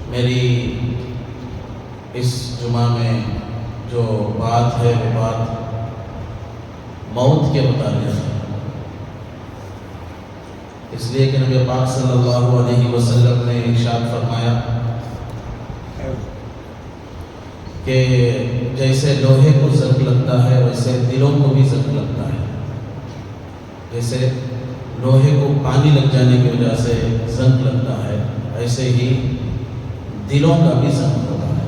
میری اس جمعہ میں جو بات ہے وہ بات موت کے متعلق ہے، اس لیے کہ نبی پاک صلی اللہ علیہ وسلم نے ارشاد فرمایا کہ جیسے لوہے کو زنگ لگتا ہے ویسے دلوں کو بھی زنگ لگتا ہے، جیسے لوہے کو پانی لگ جانے کی وجہ سے زنگ لگتا ہے ایسے ہی دلوں کا بھی زنگ ہوتا ہے۔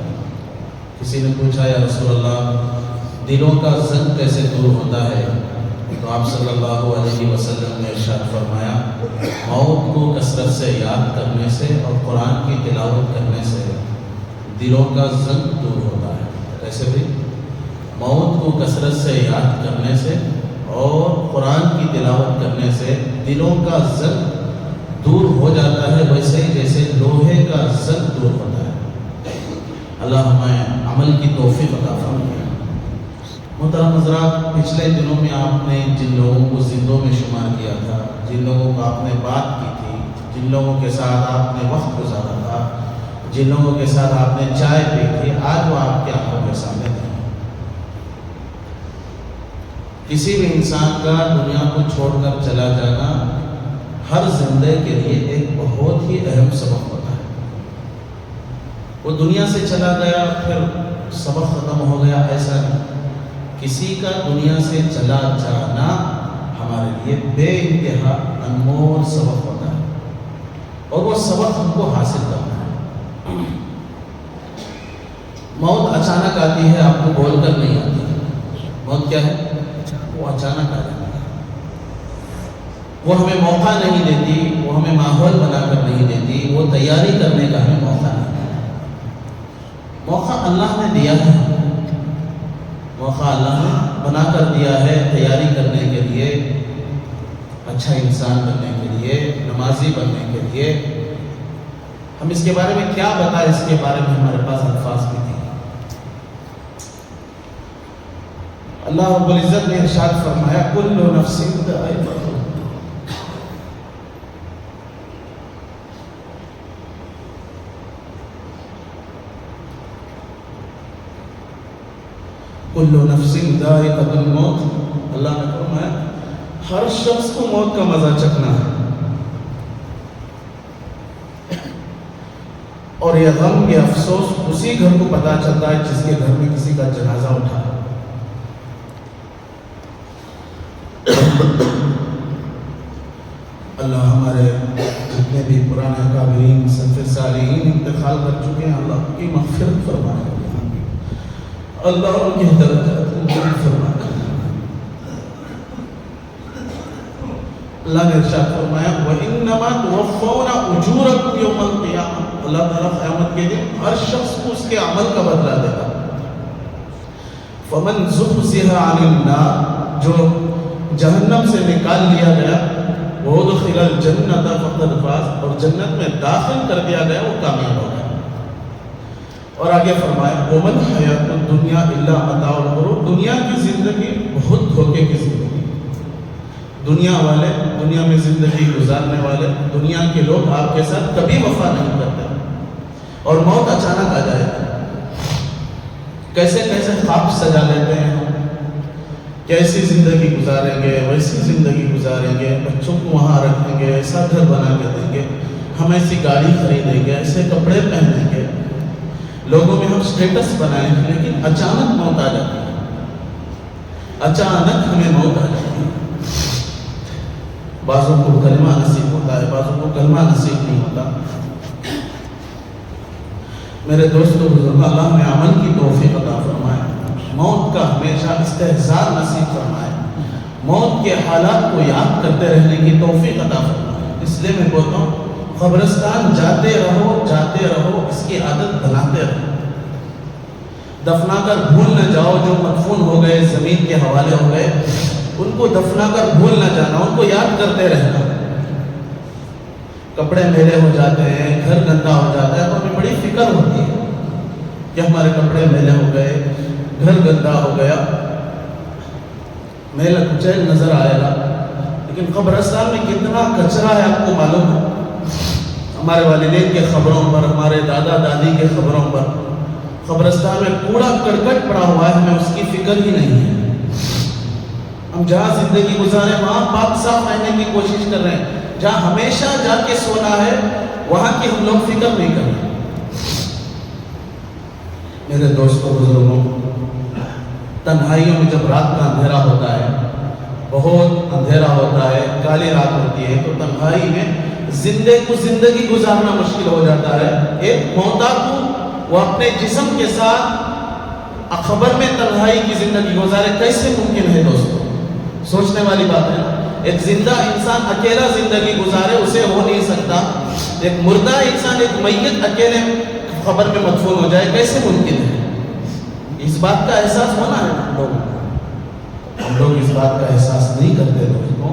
کسی نے پوچھا یا رسول اللہ دلوں کا زنگ کیسے دور ہوتا ہے؟ تو آپ صلی اللہ علیہ وسلم نے ارشاد فرمایا موت کو کثرت سے یاد کرنے سے اور قرآن کی تلاوت کرنے سے دلوں کا زنگ دور ہوتا ہے۔ کیسے بھی؟ موت کو کثرت سے یاد کرنے سے اور قرآن کی تلاوت کرنے سے دلوں کا زنگ دور ہو جاتا ہے، ویسے ہی جیسے لوہے کا زنگ دور ہوتا ہے۔ اللہ ہمیں عمل کی توفیق عطا فرمائے۔ محترم حضرات، پچھلے دنوں میں آپ نے جن لوگوں کو زندوں میں شمار کیا تھا، جن لوگوں کو آپ نے بات کی تھی، جن لوگوں کے ساتھ آپ نے وقت گزارا تھا، جن لوگوں کے ساتھ آپ نے چائے پی تھی، آج وہ آپ کی آنکھوں کے سامنے تھے۔ کسی بھی انسان کا دنیا کو چھوڑ کر چلا جانا ہر زندے کے لیے ایک بہت ہی اہم سبق ہوتا ہے۔ وہ دنیا سے چلا گیا پھر سبق ختم ہو گیا، ایسا نہیں۔ کسی کا دنیا سے چلا جانا ہمارے لیے بے انتہا انمول سبق ہوتا ہے، اور وہ سبق ہم کو حاصل کرنا ہے۔ موت اچانک آتی ہے، آپ کو بول کر نہیں آتی۔ موت کیا ہے؟ وہ اچانک آ جاتی ہے، وہ ہمیں موقع نہیں دیتی، وہ ہمیں ماحول بنا کر نہیں دیتی، وہ تیاری کرنے کا ہمیں موقع نہیں دیتی۔ موقع اللہ نے دیا ہے، موقع اللہ نے بنا کر دیا ہے تیاری کرنے کے لیے، اچھا انسان بننے کے لیے، نمازی بننے کے لیے۔ ہم اس کے بارے میں کیا بتائیں، اس کے بارے میں ہمارے پاس الفاظ بھی نہیں۔ اللہ رب العزت نے ارشاد فرمایا کل نفس ذائقۃ الموت، کل نفس ذائقۃ الموت۔ اللہ نے فرمایا ہر شخص کو موت کا مزہ چکھنا ہے، اور یہ غم، یہ افسوس اسی گھر کو پتا چلتا ہے جس کے گھر میں کسی کا جنازہ اٹھا ہے۔ اللہ ہمارے جتنے بھی پرانے اکابرین سلف صالحین انتقال کر چکے ہیں، اللہ کی مغفرت فرمائے، اللہ ان کے درجات بلند فرمائے۔ اللہ نے ارشاد فرمایا وَإِنَّمَا تُوَفَّوْنَ أُجُورَكُمْ يَوْمَ الْقِيَامَةِ، اللہ تعالیٰ قیامت کے دن ہر شخص کو اس کے عمل کا بدلہ دے گا۔ فَمَنْ زُحْزِحَ عَنِ النَّارِ، جو جہنم سے نکال لیا گیا، وَأُدْخِلَ الْجَنَّةَ فَقَدْ فَازَ، اور جنت میں داخل کر دیا گیا، وہ کامیاب ہو گیا۔ اور آگے فرمایا وَمَا الْحَيَاةُ الدُّنْيَا إِلَّا مَتَاعُ الْغُرُورِ، دنیا کی زندگی بہت دھوکے کی زندگی۔ دنیا والے، دنیا میں زندگی گزارنے والے، دنیا کے لوگ آپ کے ساتھ کبھی وفا نہیں کرتے، اور موت اچانک آ جائے گا۔ کیسے کیسے خواب سجا لیتے ہیں ہم، کیسی زندگی گزاریں گے، ویسی زندگی گزاریں گے، بچوں کو وہاں رکھیں گے، ایسا گھر بنا کے دیں گے، ہم ایسی گاڑی خریدیں گے، ایسے کپڑے پہنیں گے، لوگوں میں ہم سٹیٹس بنائیں گے، لیکن اچانک موت آ جاتی ہے، اچانک ہمیں موت آ جاتی ہے۔ بعضوں کو کلمہ نصیب ہوتا ہے، بعضوں کو کلمہ نصیب نہیں ہوتا۔ میرے دوستو بزرگوں، اللہ ہمیں عمل کی توفیق عطا فرمائے، موت کا ہمیشہ استحضار نصیب فرمائے، موت کے حالات کو یاد کرتے رہنے کی توفیق عطا فرمائے۔ اس لیے میں بولتا ہوں قبرستان جاتے رہو، اس کی عادت بناتے رہو، دفنا کر بھول نہ جاؤ۔ جو مدفون ہو گئے، زمین کے حوالے ہو گئے، ان کو دفنا کر بھول نہ جانا، ان کو یاد کرتے رہنا۔ کپڑے میلے ہو جاتے ہیں، گھر گندا ہو جاتا ہے، تو ہمیں بڑی فکر ہوتی ہے کہ ہمارے کپڑے میلے ہو گئے، گھر گندا ہو گیا، میلہ کچیل نظر آئے گا۔ لیکن قبرستان میں کتنا کچرا ہے آپ کو معلوم ہے؟ ہمارے والدین کے خبروں پر، ہمارے دادا دادی کے خبروں پر، قبرستان میں کوڑا کرکٹ پڑا ہوا ہے، ہمیں اس کی فکر ہی نہیں ہے۔ ہم جہاں زندگی گزارے وہاں پاک صاف رہنے کی کوشش کر رہے ہیں، جہاں ہمیشہ جا کے سونا ہے وہاں کی ہم لوگ فکر نہیں کر رہے۔ میرے دوستوں بزرگوں، تنہائیوں میں جب رات کا اندھیرا ہوتا ہے، بہت اندھیرا ہوتا ہے، کالی رات ہوتی ہے، تو تنہائی میں زندگی گزارنا مشکل ہو جاتا ہے۔ ایک موتا کو وہ اپنے جسم کے ساتھ خبر میں تنہائی کی زندگی گزارے، کیسے ممکن ہے دوستوں؟ سوچنے والی بات ہے نا۔ ایک زندہ انسان اکیلا زندگی گزارے، اسے ہو نہیں سکتا۔ ایک مردہ انسان، ایک میت اکیلے خبر میں مدفون ہو جائے، کیسے ممکن ہے؟ اس بات کا احساس ہونا ہے ہم لوگ اس بات کا احساس نہیں کرتے دوستوں۔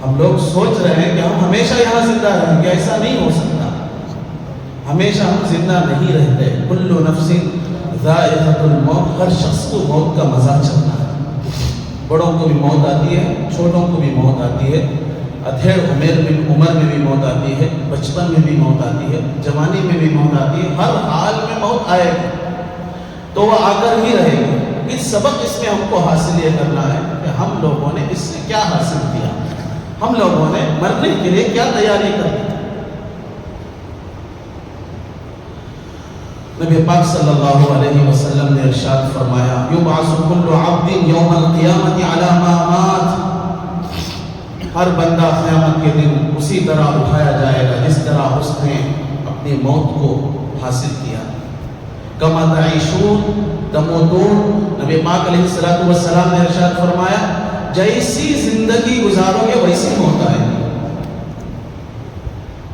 ہم لوگ سوچ رہے ہیں کہ ہم ہمیشہ یہاں زندہ رہیں گے، ایسا نہیں ہو سکتا۔ ہمیشہ ہم زندہ نہیں رہتے۔ کل نفس ذائقۃ الموت، ہر شخص کو موت کا مزہ چلنا ہے۔ بڑوں کو بھی موت آتی ہے، چھوٹوں کو بھی موت آتی ہے، ادھیڑ عمر میں بھی موت آتی ہے، بچپن میں بھی موت آتی ہے، جوانی میں بھی موت آتی ہے، ہر حال میں موت آئے گی تو وہ آ کر ہی رہے گی۔ اس سبق اس میں ہم کو حاصل یہ کرنا ہے کہ ہم لوگوں نے اس سے کیا حاصل کیا، ہم لوگوں نے مرنے کے لیے کیا تیاری کر۔ نبی پاک صلی اللہ علیہ وسلم نے ارشاد فرمایا، یبعث کل عبد یوم القیامت علی ما مات، ہر بندہ قیامت کے دن اسی طرح اٹھایا جائے گا جس طرح اس نے اپنی موت کو حاصل کیا۔ کما تعیشون تموتون، نبی پاک علیہ السلام نے ارشاد فرمایا، جیسی زندگی گزارو گے ویسی موت آئے گی،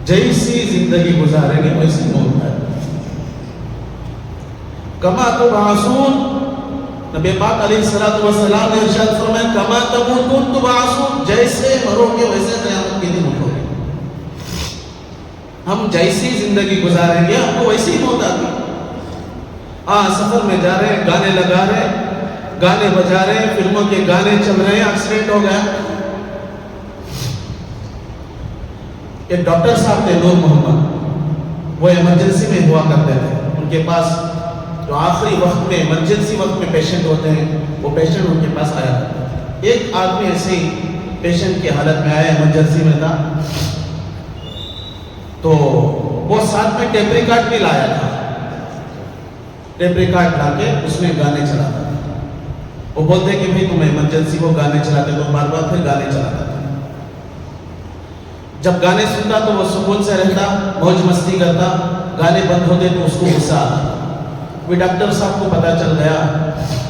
جیسی زندگی گزاریں گے ویسی موت آئے گی۔ کما تبعثون، نبی پاک علیہ السلام نے ارشاد فرمایا، کما تموتون تبعثون، جیسے مرو گے ویسے قیامت کے دن اٹھو گے۔ ہم جیسی زندگی گزاریں گے ہم کو ویسی موت آتی۔ سفر میں جا رہے ہیں، گانے لگا رہے ہیں، گانے بجا رہے ہیں، فلموں کے گانے چل رہے ہیں، ایکسیڈنٹ ہو گیا۔ ایک ڈاکٹر صاحب تھے نور محمد، وہ ایمرجنسی میں ہوا کرتے تھے۔ ان کے پاس جو آخری وقت میں ایمرجنسی وقت میں پیشنٹ ہوتے ہیں، وہ پیشنٹ ان کے پاس آیا۔ ایک آدمی ایسے ہی پیشنٹ کی حالت میں آیا، ایمرجنسی میں تھا، تو وہ ساتھ میں ٹیپ ریکارڈ بھی لایا تھا۔ ٹیپ ریکارڈ لا کے اس میں گانے چلاتا تھا۔ وہ بولتے کہ بھائی تم ایمرجنسی کو گانے چلاتے تو بار بار پھر گانے چلاتا تھا۔ جب گانے سنتا تو وہ سکون سے رہتا، موج مستی کرتا، گانے بند ہوتے تو اس کو غصہ آتا۔ وہ ڈاکٹر صاحب کو پتا چل گیا،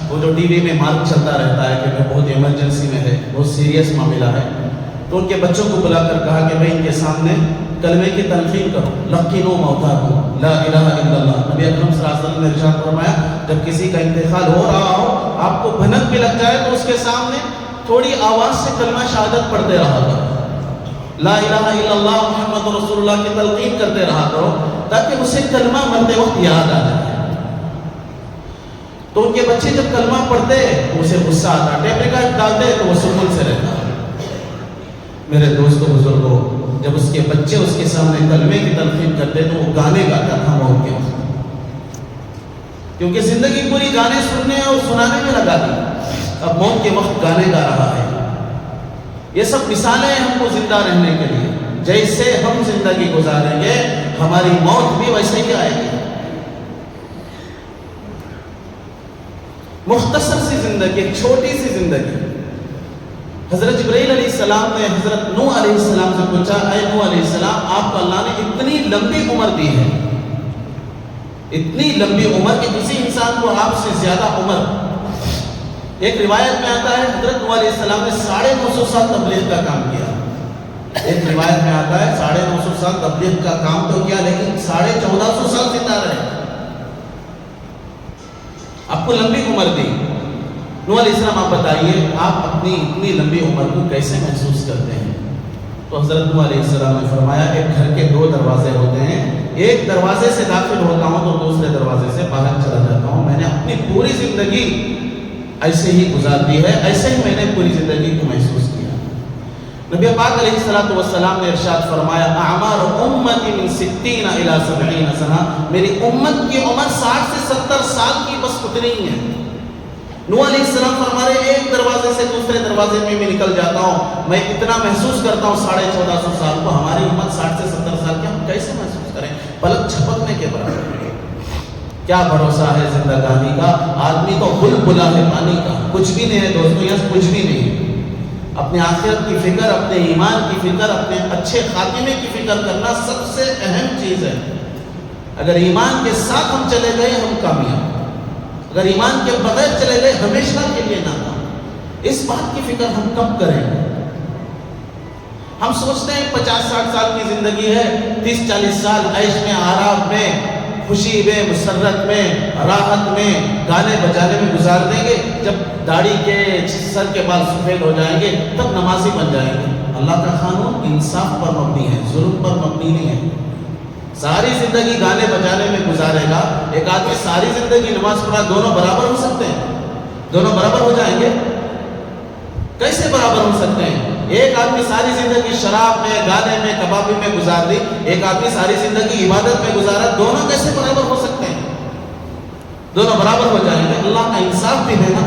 وہ جو ٹی وی میں مارک چلتا رہتا ہے کہ بہت ایمرجنسی میں ہے، بہت سیریس معاملہ ہے، تو ان کے بچوں کو بلا کر کہا کہ بھائی ان کے سامنے کلمے کی تلقین کرو، لقنوا موتاکم لا الہ الا اللہ۔ نبی اکرم صلی اللہ علیہ وسلم نے ارشاد فرمایا، جب کسی کا انتقال ہو رہا ہو، آپ کو بھنک بھی لگ جائے تو اس کے سامنے تھوڑی آواز سے کلمہ شہادت پڑھتے رہا کرو، لا الہ الا اللہ محمد رسول اللہ کی تلقین کرتے رہا کرو، تاکہ اسے کلمہ مرتے وقت یاد آ جائے۔ تو ان کے بچے جب کلمہ پڑھتے تو اسے غصہ آتا، ٹیپ ریکارڈ ڈالتے تو وہ سکون سے رہتا۔ میرے دوستوں بزرگوں، جب اس کے بچے اس کے سامنے کلمے کی تلقین کرتے تو وہ گانے گاتا تھا موت کے وقت، کیونکہ زندگی پوری گانے سننے اور سنانے میں لگا دی، اب موت کے وقت گانے گا رہا ہے۔ یہ سب مثالیں ہیں ہم کو زندہ رہنے کے لیے۔ جیسے ہم زندگی گزاریں گے ہماری موت بھی ویسے ہی آئے گی۔ مختصر سی زندگی، ایک چھوٹی سی زندگی۔ حضرت جبرائیل علیہ السلام نے حضرت نوح علیہ السلام سے پوچھا، اے نوح علیہ السلام، آپ کو اللہ نے اتنی لمبی عمر دی ہے، اتنی لمبی عمر کہ کسی انسان کو آپ سے زیادہ عمر۔ ایک روایت میں آتا ہے حضرت نوح علیہ السلام نے 950 سال تبلیغ کا کام کیا۔ ایک روایت میں آتا ہے 950 سال تبلیغ کا کام تو کیا، لیکن 1450 سال زندہ رہے۔ آپ کو لمبی عمر دی۔ نوح علیہ السلام آپ بتائیے آپ اپنی اتنی لمبی عمر کو کیسے محسوس کرتے ہیں؟ تو حضرت نوح علیہ السلام نے فرمایا، ایک گھر کے 2 دروازے ہوتے ہیں، ایک دروازے سے داخل ہوتا ہوں تو دوسرے دروازے سے باہر چلا جاتا ہوں۔ میں نے اپنی پوری زندگی ایسے ہی گزار دی ہے، ایسے ہی میں نے پوری زندگی کو محسوس کیا۔ نبی پاک علیہ السلام نے ارشاد فرمایا اعمار امتی من 60 الی 70 سنہ، میری امت کی عمر 60 سے 70 سال کی بس اتنی ہی ہے۔ نوح علیہ السلام فرما رہے ایک دروازے سے دوسرے دروازے میں نکل جاتا ہوں، میں اتنا محسوس کرتا ہوں 1450 سال کو۔ ہماری امت 60 سے 70 سال کی، ہم کیسے محسوس کریں؟ پلک جھپکنے کے برابر۔ کیا بھروسہ ہے زندگانی کا؟ آدمی تو بلبلا ہے پانی کا، کچھ بھی نہیں ہے دوستوں، یہاں کچھ بھی نہیں ہے۔ اپنے آخرت کی فکر، اپنے ایمان کی فکر، اپنے اچھے خاتمے کی فکر کرنا سب سے اہم چیز ہے۔ اگر ایمان کے ساتھ ہم چلے گئے ہم کامیاب، اگر ایمان کے بغیر چلے گئے ہمیشہ کے لیے ناکام۔ اس بات کی فکر ہم کب کریں گے؟ ہم سوچتے ہیں 50-60 سال کی زندگی ہے، 30-40 سال عیش میں، آرام میں، خوشی میں، مسرت میں، راحت میں، گانے بجانے میں گزار دیں گے۔ جب داڑھی کے سر کے بال سفید ہو جائیں گے تب نمازی بن جائیں گے۔ اللہ کا قانون انصاف پر مبنی ہے، ظلم پر مبنی نہیں ہے۔ ساری زندگی گانے بجانے میں گزارے گا، ایک آدمی ساری زندگی نماز پڑھا، دونوں برابر ہو سکتے ہیں؟ دونوں برابر ہو جائیں گے؟ کیسے برابر ہو سکتے ہیں؟ ایک آدمی ساری زندگی شراب میں، گانے میں، کبابی میں گزار دی، ایک آدمی ساری زندگی عبادت میں گزارا، دونوں کیسے برابر ہو سکتے ہیں؟ دونوں برابر ہو جائیں گے۔ اللہ کا انصاف بھی ہے نا،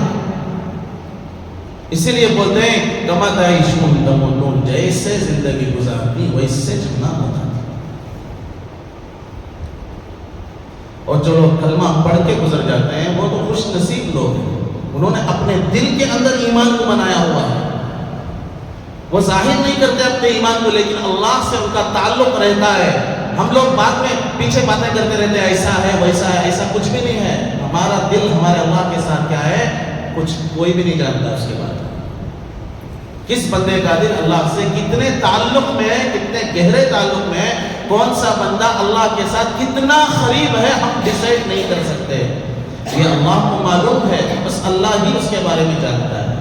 اسی لیے بولتے ہیں کما تعیش تموتون، جیسے زندگی گزارنی ویسے جمنا ہوتا۔ اور جو لوگ کلمہ پڑھ کے گزر جاتے ہیں وہ تو خوش نصیب لوگ ہیں، انہوں نے اپنے دل کے اندر ایمان کو بنایا ہوا ہے۔ وہ ظاہر نہیں کرتے اپنے ایمان کو، لیکن اللہ سے ان کا تعلق رہتا ہے۔ ہم لوگ بعد میں پیچھے باتیں کرتے رہتے ہیں ایسا ہے ویسا ہے، ایسا کچھ بھی نہیں ہے۔ ہمارا دل ہمارے اللہ کے ساتھ کیا ہے کچھ کوئی بھی نہیں جانتا اس کے بارے میں۔ کس بندے کا دل اللہ سے کتنے تعلق میں ہے، کتنے گہرے تعلق میں ہے، کون سا بندہ اللہ کے ساتھ کتنا قریب ہے، ہم ڈیسائیڈ نہیں کر سکتے۔ یہ اللہ کو معلوم ہے، بس اللہ ہی اس کے بارے میں جانتا ہے۔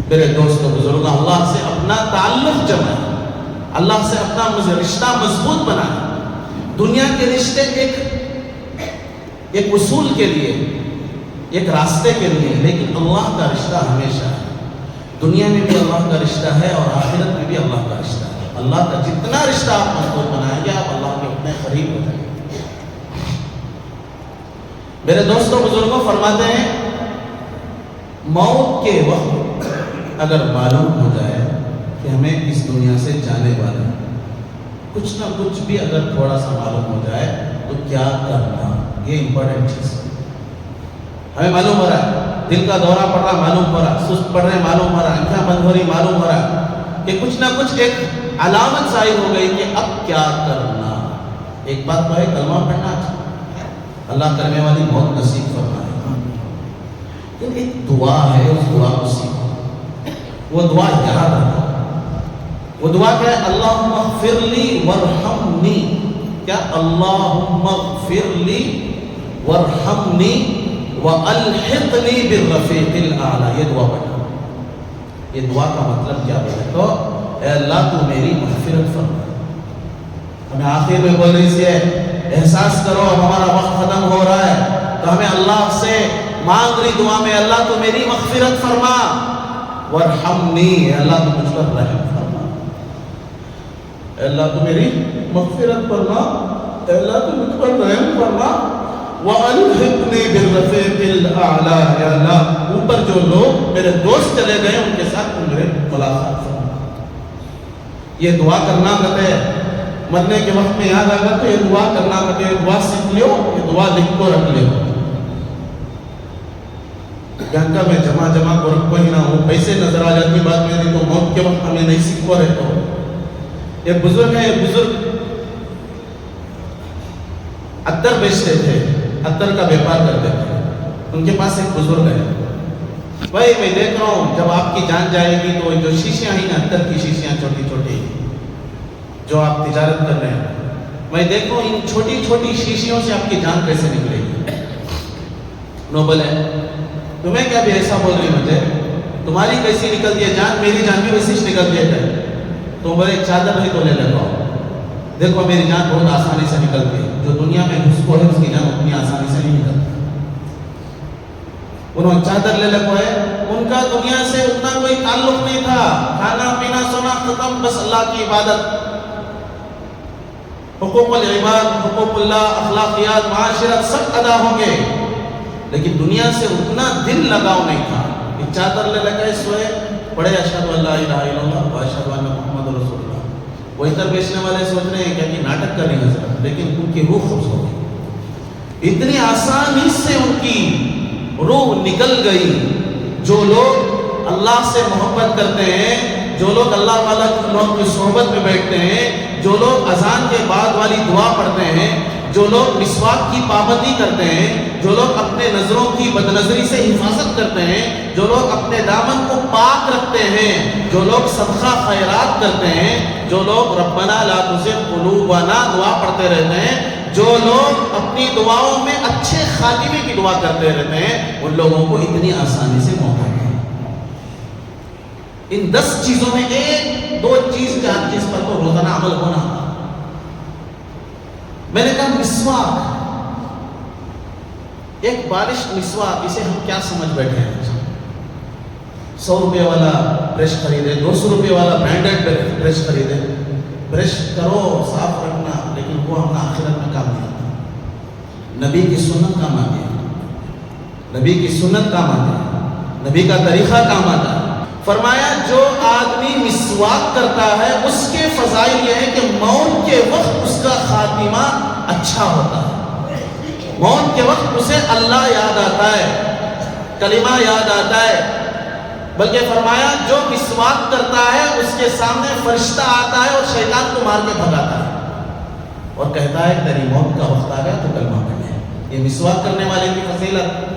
میرے دوستوں بزرگوں، اللہ سے اپنا تعلق جمائیں، اللہ سے اپنا رشتہ مضبوط بنائیں۔ دنیا کے رشتے ایک اصول کے لیے، ایک راستے کے لیے، لیکن اللہ کا رشتہ ہمیشہ ہے۔ دنیا میں بھی اللہ کا رشتہ ہے اور آخرت میں بھی اللہ کا رشتہ ہے۔ اللہ کا جتنا رشتہ آپ مضبوط بنائیں گے آپ اللہ کے اتنے قریب ہو جائیں گے۔ میرے دوستوں بزرگوں فرماتے ہیں موت کے وقت اگر معلوم ہو جائے کہ ہمیں اس دنیا سے جانے والا ہے، کچھ نہ کچھ بھی اگر تھوڑا سا معلوم ہو جائے تو کیا کرنا، یہ امپورٹنٹ چیز ہے۔ ہمیں معلوم ہو رہا ہے دل کا دورہ پڑ رہا معلوم ہو رہا، سست پڑ رہے معلوم ہو رہا، آنکھیں بند ہو رہی معلوم ہو رہا کہ کچھ نہ کچھ ایک علامت ظاہر ہو گئی کہ اب کیا کرنا۔ ایک بات تو ہے کلمہ پڑھنا، اللہ کلمے والی بہت نصیب فرمائے، لیکن ایک دعا ہے، اس دعا کو سیکھو، وہ دعا یاد رکھو۔ وہ دعا کیا ہے؟ اللہم اغفر لی ورحمنی۔ کیا؟ اللہم اغفر لی ورحمنی وَأَلْحِقْنِي بِالرَّفِيقِ الْأَعْلَى۔ یہ دعا پڑھنا۔ یہ دعا کا مطلب کیا ہے؟ تو اے اللہ تو میری مغفرت فرما۔ ہمیں آخر میں بول رہی سے احساس کرو ہمارا وقت ختم ہو رہا ہے، تو ہمیں اللہ سے مانگ رہی دعا میں اللہ تو میری مغفرت فرما، وَارْحَمْنِي، اے اللہ تو مجھ پر رحم فرما، اے اللہ تو میری مغفرت فرما، اے اللہ تو مجھ پر رحم فرما، وَأَلْحِقْنِي بِالرَّفِيقِ الْأَعْلَى، یا اللہ اوپر جو لوگ میرے دوست چلے گئے ان کے ساتھ میرے ملاقات فرما۔ یہ دعا کرنا کہتے ہیں مرنے کے وقت میں یاد آگا تو یہ دعا کرنا کہتے ہیں، دعا سیکھ لیو، یہ دعا لکھ کو رکھ لیو، گنگا میں جمع کو رکھو ہی نہ ہو، پیسے نظر آ جاتی بات میری تو موت کے وقت ہمیں نہیں سیکھو رہتا ہو۔ ایک بزرگ ہے، ایک بزرگ عطر بیچتے تھے، عطر کا بیپار کرتے تھے، ان کے پاس ایک بزرگ ہے، بھائی میں دیکھ رہا ہوں جب آپ کی جان جائے گی تو جو شیشیاں ہیں نا، عطر کی شیشیاں چھوٹی چھوٹی جو آپ تجارت کر رہے ہیں، میں دیکھو ان چھوٹی چھوٹی شیشیوں سے آپ کی جان کیسے نکلے گی۔ نوبل ہے، تمہیں کیا بھی ایسا بول رہی مجھے، تمہاری کیسی نکلتی ہے جان، میری جان بھی ویسی نکلتی ہے، تو بولے ایک چادر نہیں تو لے لیتا ہوں، دیکھو میری جان بہت آسانی سے نکلتی ہے، جو دنیا میں گھس کو ہے اس کی جان اتنی آسانی سے نہیں نکلتی۔ انہوں چادر لے لگوائے، ان کا دنیا سے اتنا کوئی تعلق نہیں تھا، کھانا پینا سونا ختم، بس اللہ کی عبادت، حقوق العباد، حقوق اللہ، اخلاقیات، معاشرت سب ادا ہوں گے، لیکن دنیا سے اتنا دل لگاؤ نہیں تھا کہ چادر لے لگائے سوئے پڑھے اشہد ان لا الہ الا اللہ و اشہد ان محمد رسول اللہ۔ وہ اتر بیچنے والے سوچ رہے ہیں کہ ناٹک کر رہی ہیں حضرت، لیکن ان کی روح خوش ہو گئی، اتنی آسانی سے ان کی روح نکل گئی۔ جو لوگ اللہ سے محبت کرتے ہیں، جو لوگ اللہ والا لوگ کی صحبت میں بیٹھتے ہیں، جو لوگ اذان کے بعد والی دعا پڑھتے ہیں، جو لوگ مسواک کی پابندی کرتے ہیں، جو لوگ اپنے نظروں کی بدنظری سے حفاظت کرتے ہیں، جو لوگ اپنے دامن کو پاک رکھتے ہیں، جو لوگ صدقہ خیرات کرتے ہیں، جو لوگ ربنا لا تزغ قلوبنا دعا پڑھتے رہتے ہیں، جو لوگ اپنی دعاؤں میں اچھے خاتمے کی دعا کرتے رہتے ہیں، ان لوگوں کو اتنی آسانی سے موقع ہے۔ ان 10 چیزوں میں ایک دو چیز چار چیز پر تو روزانہ عمل ہونا۔ میں نے کہا مسواک، ایک بالش مسواک، اسے ہم کیا سمجھ بیٹھے ہیں؟ 100 روپے والا برش خریدے، 200 روپے والا برانڈڈ برش خریدے، برش کرو صاف رکھنا، لیکن وہ ہمارا آخرت میں کام نہیں آتا۔ نبی کی سنت کام آتی ہے، نبی کی سنت کام آتی ہے، نبی کا طریقہ کام آتا ہے۔ فرمایا جو آدمی مسواک کرتا ہے اس کے فضائل یہ ہے کہ موت کے وقت اس کا خاتمہ اچھا ہوتا ہے، موت کے وقت اسے اللہ یاد آتا ہے، کلمہ یاد آتا ہے، بلکہ فرمایا جو مسواک کرتا ہے اس کے سامنے فرشتہ آتا ہے اور شیطان کو مار کے بھگاتا ہے اور کہتا ہے تیری موت کا وقت آ گیا تو کلمہ پڑھ لے۔ یہ مسواک کرنے والے کی فضیلت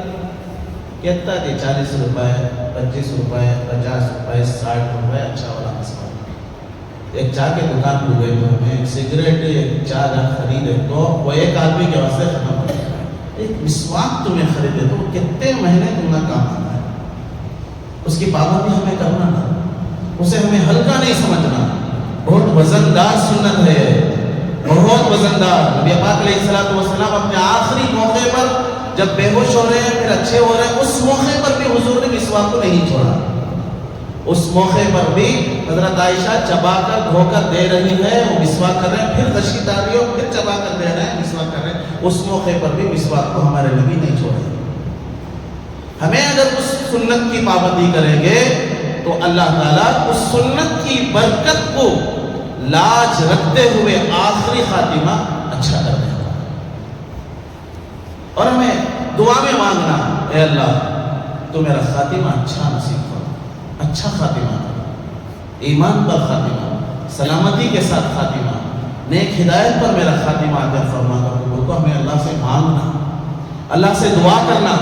کہتا ہے 40 روپے، 25 روپے، 50 روپے، 60 روپے اچھا والا مسواک۔ ایک چائے کے دکان کو گئے تو ہمیں ایک سگریٹ ایک چائے جب خریدے تو وہ ایک آدمی کے واسطے ختم ہو گیا، ایک مسواک تمہیں خریدے تو کتنے مہینے تمہیں کام آتا ہے، اس کی پابندی ہمیں کرنا نا، اسے ہمیں ہلکا نہیں سمجھنا، بہت وزندار سنت ہے، بہت وزندار۔ نبی پاک علیہ السلام اپنے آخری موقع پر جب بے ہوش ہو رہے ہیں پھر اچھے ہو رہے ہیں، اس موقع پر بھی حضور نے مسواک کو نہیں چھوڑا، اس موقع پر بھی حضرت عائشہ چبا کر دھو کر دے رہی ہے، وہ مسواک کر رہے ہیں، پھر خشکی آ رہی ہے پھر چبا کر دے رہے ہیں، مسواک کر رہے ہیں، اس موقع پر بھی مسواک کو ہمارے نبی نہیں چھوڑے۔ ہمیں اگر اس سنت کی پابندی کریں گے تو اللہ تعالیٰ اس سنت کی برکت کو لاج رکھتے ہوئے آخری خاتمہ اچھا کر دے گا۔ اور ہمیں دعا میں مانگنا، اے اللہ تو میرا خاتمہ اچھا نصیب کرو، اچھا خاتمہ کرو، ایمان پر خاتمہ، سلامتی کے ساتھ خاتمہ، نیک ہدایت پر میرا خاتمہ عطا فرما کرو۔ تو ہمیں اللہ سے مانگنا، اللہ سے دعا کرنا۔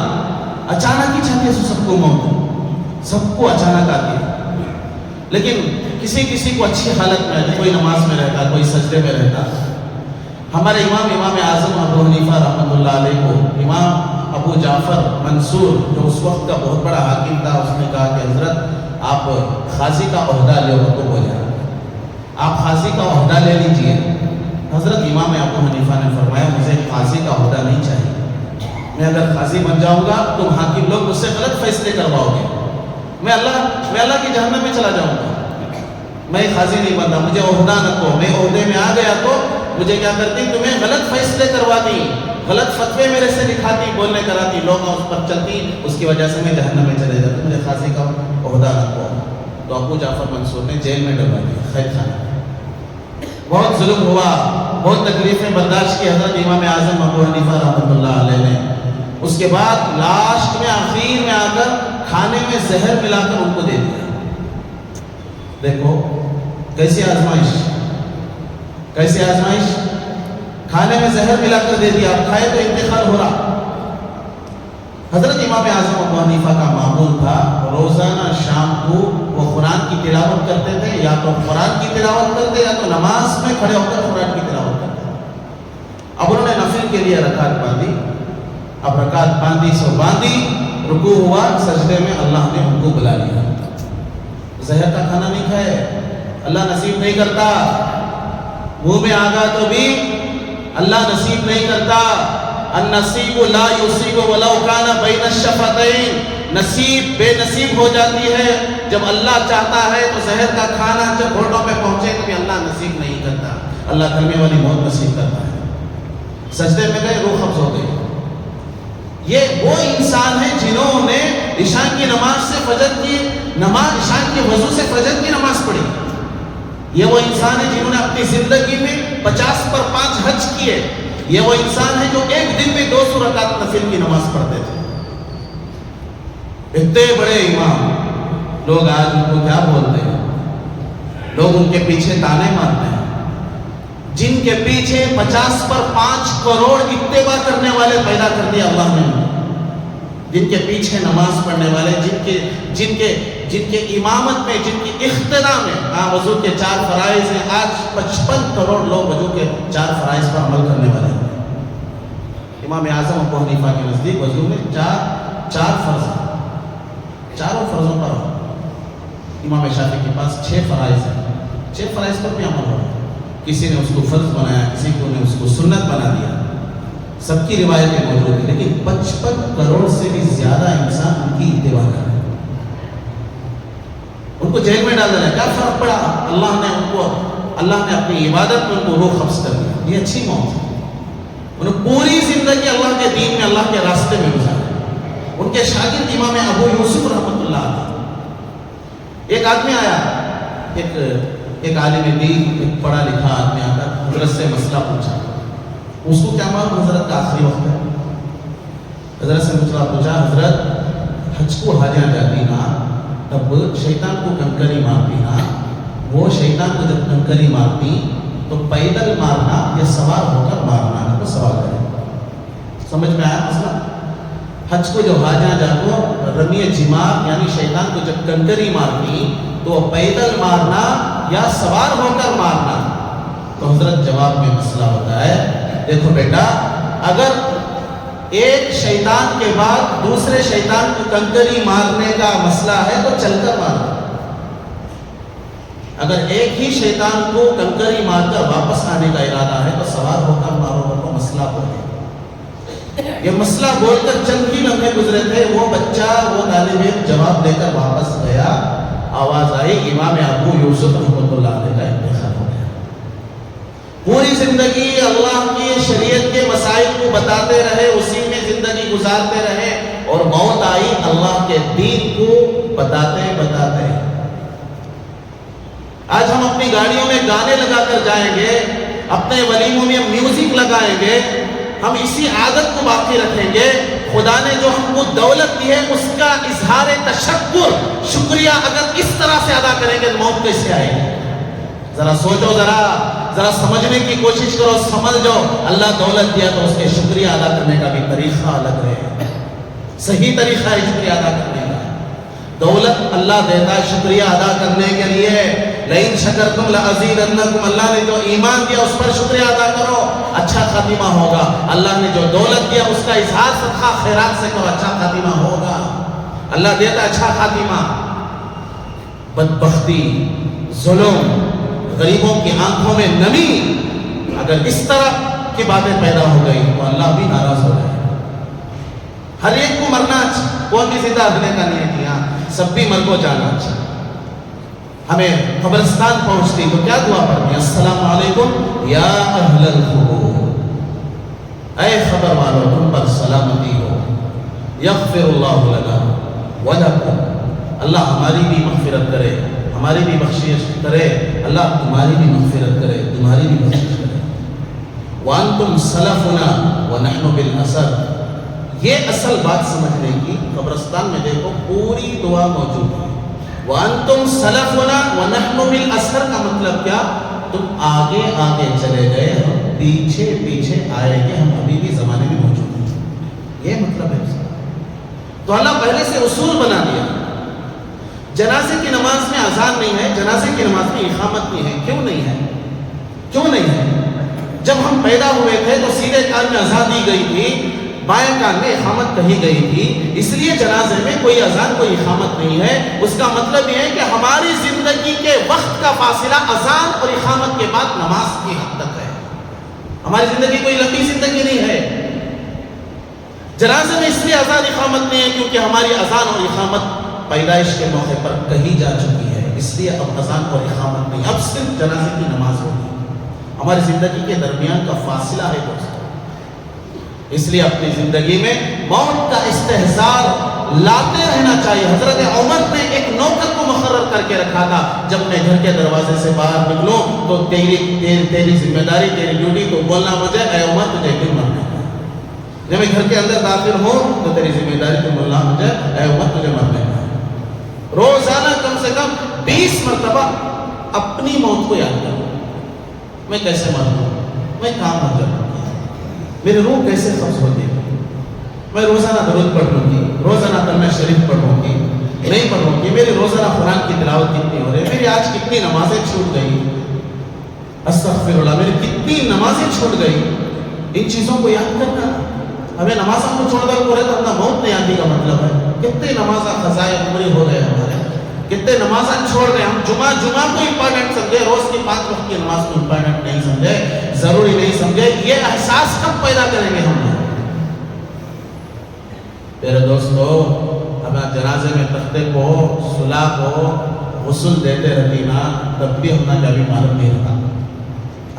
اچانک ہی چاہتے ہیں سب کو موت، سب کو اچانک آتی ہے، لیکن کسی کو اچھی حالت میں رہتا، کوئی نماز میں رہتا، کوئی سجدے میں رہتا۔ ہمارے امام اعظم ابو حنیفہ رحمۃ اللہ علیہ کو امام ابو جعفر منصور جو اس وقت کا بہت بڑا حاکم تھا، اس نے کہا کہ حضرت آپ قاضی کا عہدہ لے ہو تو ہو جائے، آپ قاضی کا عہدہ لے لیجئے۔ حضرت امام ابو حنیفہ نے فرمایا مجھے قاضی کا عہدہ نہیں چاہیے، میں اگر قاضی بن جاؤں گا تم حاکم لوگ مجھ سے غلط فیصلے کرواؤ گے، میں اللہ کی جہنم میں چلا جاؤں گا، میں قاضی نہیں بنتا، مجھے عہدہ نہ دو۔ میں عہدے میں آ گیا تو مجھے کیا کرتی، تمہیں غلط فیصلے کرواتی، غلط فتوے میرے سے دکھاتی، بولنے کراتی، لوگ اس پر چلتی، اس کی وجہ سے میں جہنم میں چلے جاتا، مجھے قاضی کا عہدہ نہ دو۔ تو ابو جعفر منصور نے جیل میں ڈلوا دیا، قید خانہ۔ بہت ظلم ہوا، بہت تکلیفیں برداشت کی حضرت امام اعظم ابو حنیفہ رحمۃ اللہ علیہ نے۔ اس کے بعد لاسٹ میں آخر میں آ کر کھانے میں زہر ملا کر ان کو دے دیا۔ دیکھو کیسی آزمائش، کیسی آزمائش، کھانے میں زہر ملا کر دے دیا، اب کھائے تو انتقال ہو رہا۔ حضرت امام اعظم ابو حنیفہ کا معمول تھا روزانہ شام کو وہ قرآن کی تلاوت کرتے تھے، یا تو قرآن کی تلاوت کرتے یا تو نماز میں کھڑے ہو کر قرآن کی تلاوت کرتے۔ اب انہوں نے نفل کے لیے رکعت باندھی، اب رکعت باندھی، رکوع ہوا، سجدے میں اللہ نے ان کو بلا لیا۔ زہر کا کھانا نہیں کھائے، اللہ نصیب نہیں کرتا، منہ میں آ گیا تو بھی اللہ نصیب نہیں کرتا۔ النصیب لا یصیب ولو کان بین الشفتین، نصیب بے نصیب ہو جاتی ہے. جب اللہ چاہتا ہے تو زہر کا کھانا جب ہونٹوں پہ پہنچے کبھی اللہ نصیب نہیں کرتا. اللہ کلمے والی موت نصیب کرتا ہے. سجدے میں گئے روح قبض ہو گئی. یہ وہ انسان ہیں جنہوں نے عشاء کی نماز سے فجر کی نماز عشاء کے وضو سے فجر کی نماز پڑھی. یہ وہ انسان ہیں جنہوں نے اپنی زندگی میں 50 پر 5 حج کیے. یہ وہ انسان ہیں جو ایک دن میں 200 رکعت نفل کی نماز پڑھتے تھے. اتنے بڑے امام لوگ آج ان کو کیا بولتے ہیں؟ لوگ ان کے پیچھے تانے مارتے ہیں. جن کے پیچھے 50 پر 5 کروڑ اتباع کرنے والے پیدا کر دیا اللہ نے. جن کے پیچھے نماز پڑھنے والے, جن کے امامت میں, جن کی اقتدا میں وضو کے 4 فرائض ہیں. آج 55 کروڑ لوگ وضو کے 4 فرائض پر عمل کرنے والے ہیں. امام اعظم ابو حنیفہ کے نزدیک وضو میں 4 فرض ہیں. چاروں فرضوں پر امام شافعی کے پاس 6 فرائض ہیں. 6 فرائض پر بھی عمل ہو رہا ہے. کسی نے اس کو فرض بنایا, کسی نے اس کو سنت بنا دیا. سب کی روایتیں موجود ہیں, لیکن 55 کروڑ سے بھی زیادہ انسان ان کی اتباع کر رہے ہیں. ان کو جیل میں ڈال دینا کیا فرق پڑا؟ اللہ نے اپنی عبادت میں ان کو روح قبض کر دیا. یہ اچھی موت ہے. انہوں نے پوری زندگی اللہ کے دین میں, اللہ کے راستے میں گزارا. ان کے شاگرد امام ابو یوسف رحمۃ اللہ علیہ, ایک آدمی آیا, ایک عالم دین, ایک پڑھا لکھا آدمی آ کر حضرت سے مسئلہ پوچھا. اس کو کیا معلوم حضرت کا آخری وقت ہے. حضرت سے مسئلہ پوچھا, حضرت حج کو حاجیاں جاتی نا, تب شیطان کو کنکری مارتی نا, وہ شیطان کو جب کنکری مارتی تو پیدل مارنا یا سوار ہو کر مارنا, تو سوال کرے. سمجھ میں آیا مسئلہ؟ حج کو جو حاجیاں جاتی رمی جمار یعنی شیطان کو جب کنکری مارتی تو پیدل مارنا یا سوار ہو کر مارنا. تو حضرت جواب میں مسئلہ ہوتا ہے, دیکھو بیٹا, اگر ایک شیطان کے بعد دوسرے شیطان کو کنکری مارنے کا مسئلہ ہے تو چل کر مارو. اگر ایک ہی شیطان کو کنکری مار کر واپس آنے کا ارادہ ہے تو سوار ہو کر مارو. تو مسئلہ بولے, یہ مسئلہ بول کر چند ہی لمحے گزرے تھے, وہ بچہ, وہ طالب علم جواب دے کر واپس گیا. آواز آئی, امام ابو یوسف رحمۃ اللہ علیہ کا انتقال ہو گیا. پوری زندگی اللہ کی شریعت کے مسائل کو بتاتے رہے, اسی میں زندگی گزارتے رہے, اور موت آئی اللہ کے دین کو بتاتے بتاتے. آج ہم اپنی گاڑیوں میں گانے لگا کر جائیں گے, اپنے ولیموں میں میوزک لگائیں گے, ہم اسی عادت کو باقی رکھیں گے. خدا نے جو ہم کو دولت دی ہے اس کا اظہار تشکر, شکریہ اگر اس طرح سے ادا کریں گے تو موت کیسے آئے گی؟ ذرا سوچو, ذرا سمجھنے کی کوشش کرو, سمجھ جاؤ. اللہ دولت دیا تو اس کے شکریہ ادا کرنے کا بھی طریقہ الگ ہے. صحیح طریقہ ہے شکریہ ادا کرنے کا. دولت اللہ دیتا ہے شکریہ ادا کرنے کے لیے. لئن شکرتم لازیدنکم, اللہ نے جو ایمان دیا اس پر شکریہ ادا کرو, اچھا خاتمہ ہوگا. اللہ نے جو دولت دیا اس کا اظہار صدقہ خیرات سے کرو, اچھا خاتمہ ہوگا. اللہ دیتا اچھا خاتمہ. بدبختی, ظلم, غریبوں کی آنکھوں میں نمی, اگر اس طرح کی باتیں پیدا ہو گئی تو اللہ بھی ناراض ہو جائے. ہر ایک کو مرنا اچھا, کوئی بھی زندہ رہنے کا نہیں کیا, سب بھی مر کو جانا اچھا. ہمیں قبرستان پہنچتی تو کیا دعا پڑھتے ہیں؟ السلام علیکم یا اہل القبور, اے خبر والو تم پر سلامتی ہو. یغفر اللہ لنا ولکم, اللہ ہماری بھی مغفرت کرے, ہماری بھی بخشش کرے. اللہ تمہاری بھی مغفرت کرے, تمہاری بھی بخشش کرے. وانتم سلفنا ونحن بالاثر, یہ اصل بات سمجھنے کی. قبرستان میں دیکھو پوری دعا موجود ہے. وانتم سلفنا ونحن بالاثر کا مطلب کیا؟ تم آگے آگے چلے گئے, ہم پیچھے پیچھے آئیں گے, ہم ابھی بھی زمانے میں موجود ہیں. یہ مطلب ہے اس کا. تو اللہ پہلے سے اصول بنا دیا. جنازے کی نماز میں اذان نہیں ہے, جنازے کی نماز میں اقامت نہیں ہے. کیوں نہیں ہے؟ کیوں نہیں ہے؟ جب ہم پیدا ہوئے تھے تو سیدھے کان میں اذان دی گئی تھی, بائیں کان میں اقامت کہی گئی تھی. اس لیے جنازے میں کوئی اذان کوئی اقامت نہیں ہے. اس کا مطلب یہ ہے کہ ہماری زندگی کے وقت کا فاصلہ اذان اور اقامت کے بعد نماز کی حد تک ہے. ہماری زندگی کوئی لمبی زندگی نہیں ہے. جنازے میں اس لیے اذان اقامت نہیں ہے کیونکہ ہماری اذان اور اقامت پیدائش کے موقع پر کہی جا چکی ہے، اس لیے اب اذان اور اقامت نہیں، اب صرف جنازے کی نماز ہوگی۔ ہماری زندگی کے درمیان کا فاصلہ ہے دوستو، اس لیے اپنی زندگی میں موت کا استحضار لاتے رہنا چاہیے۔ حضرت عمر نے ایک نوکر کو مقرر کر کے رکھا تھا، جب میں گھر کے دروازے سے باہر نکلوں تو تیری ذمہ داری، تیری ڈیوٹی تو بولنا مجھے، اے عمر تجھے کیوں مرنا ہے۔ جب میں گھر کے اندر داخل ہوں تو تیری ذمہ داری تو بولنا مجھے، اے عمر تجھے مرنا ہے۔ روزانہ کم سے کم 20 مرتبہ اپنی موت کو یاد کروں، میں کیسے مروں، میں کہاں مر جاؤں، میری روح کیسے قبض ہوتی ہے، میں روزانہ درود پڑھوں گی، روزانہ کلمہ شریف پڑھوں گی، نہیں پڑھوں گی، میری روزانہ قرآن کی تلاوت کتنی ہو رہی ہے، میری آج کتنی نمازیں چھوٹ گئی، استغفر اللہ، میری کتنی نمازیں چھوٹ گئی۔ ان چیزوں کو یاد کرنا، ہمیں نمازوں کو چھوڑ کر پورے تو اپنا موت نہیں آتی کا مطلب ہے۔ کتنے نمازہ خزائے عمری ہو گئے ہمارے، کتنے نمازیں چھوڑ گئے، ہم جمعہ کو امپارٹنٹ سمجھے، روز کی 5 وقت کی نماز کو امپارٹنٹ نہیں سمجھے، ضروری نہیں سمجھے۔ یہ احساس کب پیدا کریں گے ہم لوگ؟ میرے دوستو، ہمیں جنازے میں تختے کو، صلح کو غسل دیتے رہتی نا، تب بھی ہمیں کبھی معلوم نہیں ہوتا،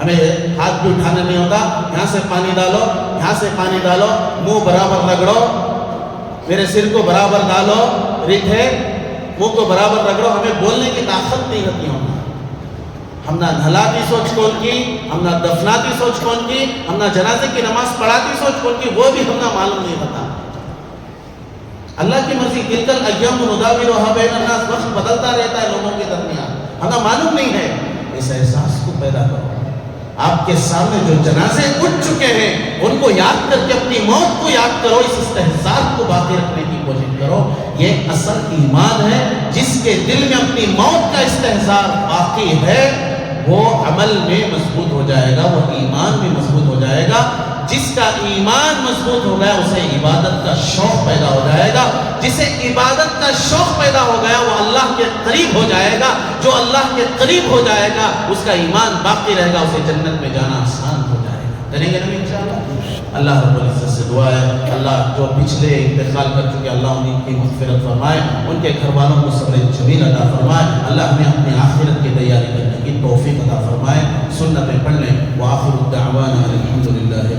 ہمیں ہاتھ بھی اٹھانا نہیں ہوتا، یہاں سے پانی ڈالو، یہاں سے پانی ڈالو، منہ برابر رگڑو، میرے سر کو برابر ڈالو، ریت ہے، منہ کو برابر رگڑو، ہمیں بولنے کی طاقت نہیں ہوتی ہونا۔ ہم نہ نہلاتی سوچ کون کی، ہم نہ دفناتی سوچ کون کی، ہم نہ جنازے کی نماز پڑھاتی سوچ کون کی، وہ بھی ہم نہ معلوم نہیں ہوتا۔ اللہ کی مرضی، تلک الایام نداولها بین الناس، وقت بدلتا رہتا ہے لوگوں کے درمیان، ہمیں معلوم نہیں ہے۔ اس احساس کو پیدا کرو، آپ کے سامنے جو جنازے اٹھ چکے ہیں ان کو یاد کر کے اپنی موت کو یاد کرو، اس استحضار کو باقی رکھنے کی کوشش کرو۔ یہ اصل ایمان ہے، جس کے دل میں اپنی موت کا استحضار باقی ہے وہ عمل میں مضبوط ہو جائے گا، وہ ایمان میں مضبوط ہو جائے گا۔ جس کا ایمان مضبوط ہو گیا اسے عبادت کا شوق پیدا ہو جائے گا، جسے عبادت کا شوق پیدا ہو گیا وہ اللہ کے قریب ہو جائے گا، جو اللہ کے قریب ہو جائے گا اس کا ایمان باقی رہے گا، اسے جنت میں جانا آسان ہو جائے گا۔ کریں گے نبی انشاءاللہ؟ اللہ رب العزت سے دعا ہے، اللہ جو پچھلے انتقال کر چکے اللہ ان کی مغفرت فرمائے، ان کے گھر والوں کو صبر جمیل عطا فرمائے، اللہ ہمیں اپنی آخرت کی تیاری کرنے کی توفیق عطا فرمائے، سنتیں پڑھ لیں۔ وآخر الدعوانا الحمدللہ